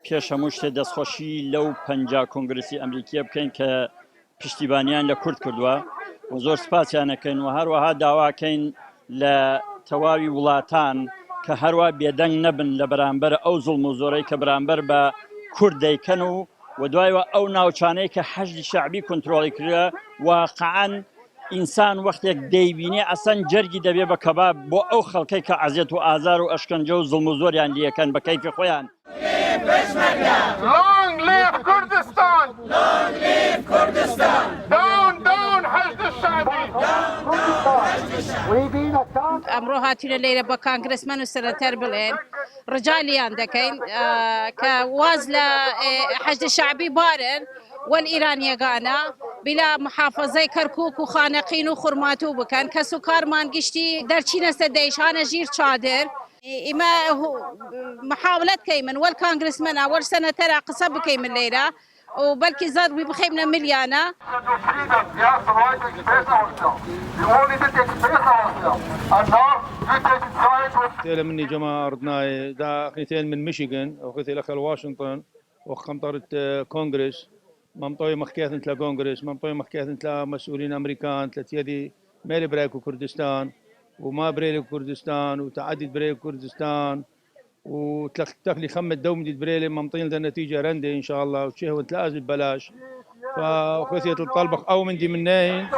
پێش هەموو شتێ دەستخۆشی لەو 50 کۆنگرسی ئەمریکیە بکەین کە پشتیبانیان لە کورد کردووە و زۆر سپاسیانەکەین و هەروەها داواکەین لە تەواوی وڵاتان کە هەروە بێدەنگ نەبن لە بەرامبەر ئەو زوڵم و زۆرەی کە بەرامبەر بە کورد دەیکەن و دوایەوە ئەو ناوچانەی کە حەشدی شەعبی کۆنتڕۆڵی کردووە واقعاً ئینسان وەختێک دەیبینێ ئەسەن جەرگی دەبێ بە کەباب بۆ ئەو خەڵکەی کە عەزیەت و ئازار و ئەشکەنجە و زوڵم و زۆریان لێەکەن بە کەیفی خۆیان. Long live Kurdistan! Long live Kurdistan! Down, down, حشد الشعبي! ئەمڕۆ هاتوونە لێرە بە کانگرسمەن و سەرەتەر بڵێن ڕجالیان دەکەین کە واز لە حەشد شعبی بارن والئیرانیەکانە بلا محافظەی کەرکووک و خانەقین و خورماتوو بکەن کە سوکارمان گشتی دەرچینە سەر دەیشانە ژیر چادر ئێمە محاولەت کەیمن وەل کانگرسمەنە وەل سەنەتەرە قسە بکەیمن لێرە و بەلکی زەروی بخەیمنە ملیانە قتيلة مني جماعة أردناي دا قتيل من ميشيغان وقتيل أخل واشنطن وخمطرة كونغرس ممطوي مخكيات انت لكونغرس ممطوي مخكيات انت لمسؤولين أمريكان تلتيدي مالي برايكو كردستان وما بريلي كردستان وتعدد بريلي كردستان وتخلي خمة دوم دي بريلي ممطين ده نتيجة رندي إن شاء الله وشيه وتلازم ببلاش فخذية الطلبة أو من دي منين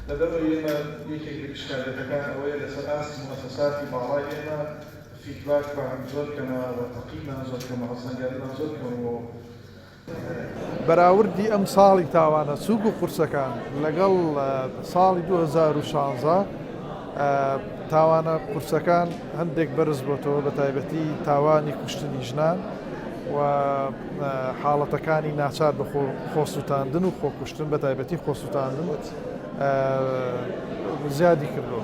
لدرجة يجي الإشكال كان أولا سأس مؤسسات معاينة في كلاك عن زوجنا وتقييمنا زوجنا أصلا قالنا زوجنا بەراوردی ئەم ساڵی تاوانە سووک و قورسەکان لەگەڵ ساڵی 2016 تاوانە قورسەکان هەندێک بەرز بۆتەوە بە تایبەتی تاوانی کوشتنی ژنان و حاڵەتەکانی ناچار بە خۆسووتاندن و خۆکوشتن بە تایبەتی خۆسووتاندن زیادی کردەوە.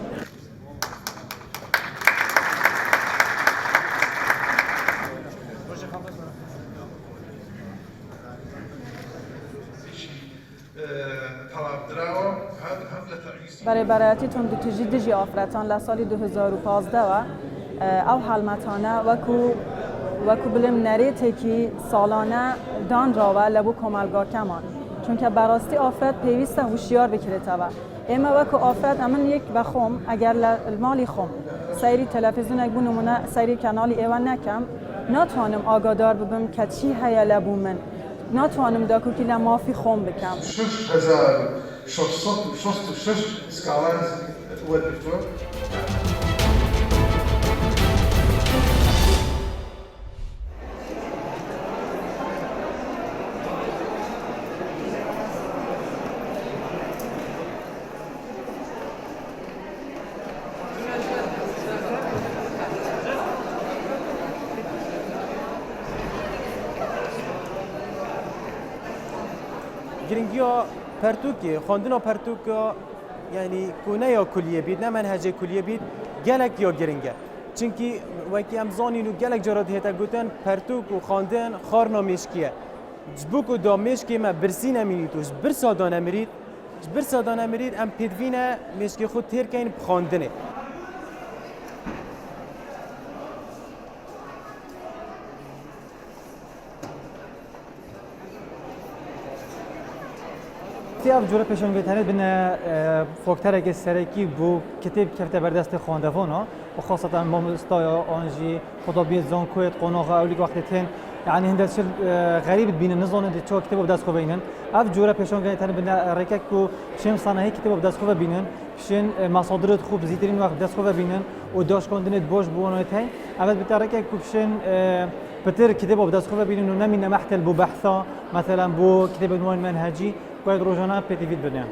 برای برایەتیتون دوتیژی دژی ئافرەتان لە ساڵی 2015 ئەو هەڵمەتانە وەکو بڵێم نەرێتێکی ساڵانە دانراوە لە بۆ کۆمەلگاکەمان چونکە بەڕاستی ئافرەت پێویستە هوشیار بکرێتەوە. ئێمە وەکو ئافرەت ئەمن یەک بە خۆم ئەگەر لە ماڵی خۆم سەیری تەلەڤیزیۆنێک بوو نمونە سەیری کەناڵی ئێوە نەکەم ناتوانم ئاگادار ببم کە چی هەیە لە بوو من ناتوانم داکوکی لە مافی خۆم بکەم. 666 سكالات ودكتور گرنگیا پرتوکی خواندن پرتوکا یعنی کونه یا کلیه بید نه منهج کلیه بید گلک یا گرنگه چونکی وقتی امزانی نو گلک جرات هتا گوتن پرتوک و خواندن خارنا مشکیه جبوک و دا مشکی ما برسی نمینید و برسادان امرید ام پیدوینه مشکی خود تیر کین خواندنه تیاب جوره پیشنگی تنید بنا فاکتور که سرکی بو کتاب کفته بردست خواندفونا و خاصتا مامستای آنجی خدا بیت زان کویت قناغ اولی وقتی تن يعني هندش غريب بين النظام اللي تشوف كتابه بدأ سخو بينن أف جورا بيشون قاعد تنا بنا رككو شيم صناعي كتابه بدأ سخو بينن شين مصادر خوب زيترين وقت بدأ سخو بينن وداش كوندنت بوش بونات هاي أبد بترككو شين بتر كتابه بدأ سخو بينن ونمينا محتل بو بحثا مثلا بو كتاب عنوان منهجي قاعد روجانا بتفيد بنا